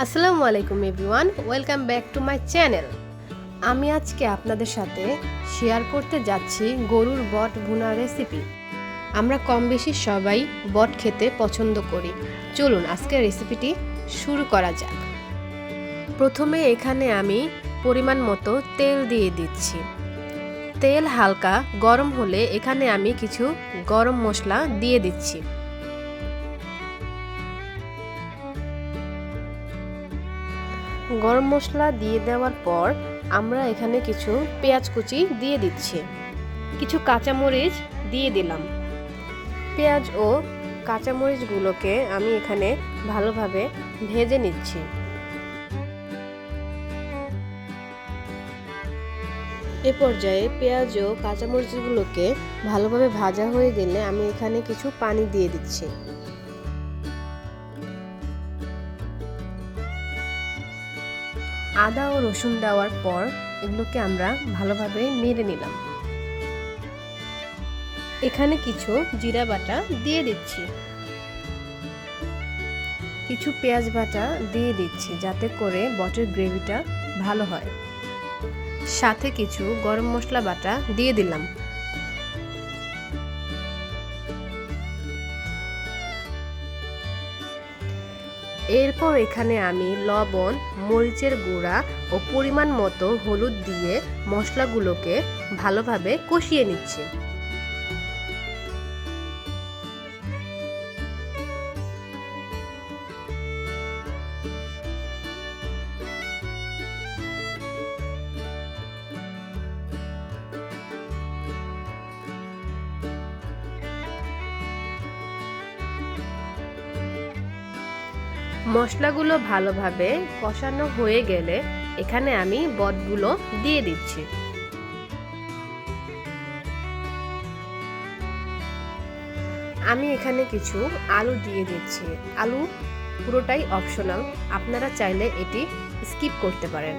আসসালামু আলাইকুম everyone, welcome back to my channel. আমি আজকে আপনাদের সাথে শেয়ার করতে যাচ্ছি গরুর বট ভুনা রেসিপি। আমরা কম বেশি সবাই বট খেতে পছন্দ করি। চলুন আজকের রেসিপিটি শুরু করা যাক। প্রথমে এখানে আমি পরিমাণ মতো তেল দিয়ে দিচ্ছি। তেল হালকা গরম হলে এখানে আমি কিছু গরম মশলা দিয়ে দিচ্ছি। গরম মশলা দিয়ে দেওয়ার পর আমরা এখানে কিছু পেঁয়াজ কুচি দিয়ে দিচ্ছি, কিছু কাঁচামরিচ দিয়ে দিলাম। পেঁয়াজ ও কাঁচামরিচগুলোকে আমি এখানে ভালোভাবে ভেজে নিচ্ছি। এ পর্যায়ে পেঁয়াজ ও কাঁচামরিচগুলোকে ভালোভাবে ভাজা হয়ে গেলে আমি এখানে কিছু পানি দিয়ে দিচ্ছি। আদা ও রসুন দেওয়ার পর এগুলোকে আমরা ভালোভাবে নেড়ে নিলাম। এখানে কিছু জিরা বাটা দিয়ে দিচ্ছি, কিছু পেঁয়াজ বাটা দিয়ে দিচ্ছি যাতে করে বটের গ্রেভিটা ভালো হয়। সাথে কিছু গরম মশলা বাটা দিয়ে দিলাম। এরপর এখানে আমি লবণ, মরিচের গুঁড়া ও পরিমাণ মতো হলুদ দিয়ে মশলাগুলোকে ভালোভাবে কষিয়ে নিচ্ছি। মশলাগুলো ভালোভাবে কষানো হয়ে গেলে এখানে আমি বটগুলো দিয়ে দিচ্ছি। আমি এখানে কিছু আলু দিয়ে দিচ্ছি। আলু পুরোটাই অপশনাল, আপনারা চাইলে এটি স্কিপ করতে পারেন।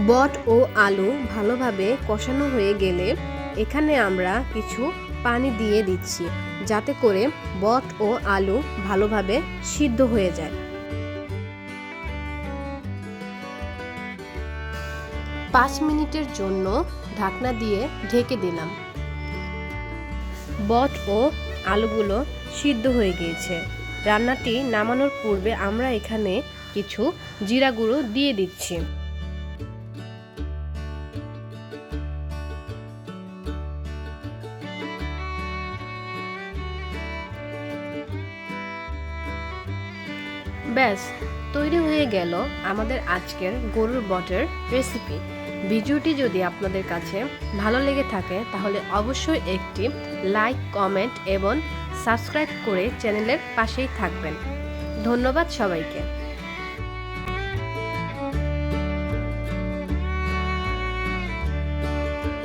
বট ও আলু ভালোভাবে কষানো হয়ে গেলে এখানে আমরা কিছু পানি দিয়ে দিচ্ছি যাতে করে বট ও আলু ভালোভাবে সিদ্ধ হয়ে যায়। 5 মিনিটের জন্য ঢাকনা দিয়ে ঢেকে দিলাম। বট ও আলুগুলো সিদ্ধ হয়ে গিয়েছে। রান্নাটি নামানোর পূর্বে আমরা এখানে কিছু জিরা গুঁড়ো দিয়ে দিচ্ছি। ব্যাস তৈরি হয়ে গেল আমাদের আজকের গরুর বটের রেসিপি। ভিডিওটি যদি আপনাদের কাছে ভালো লেগে থাকে তাহলে অবশ্যই একটি লাইক, কমেন্ট এবং সাবস্ক্রাইব করে চ্যানেলের পাশেই থাকবেন। ধন্যবাদ সবাইকে।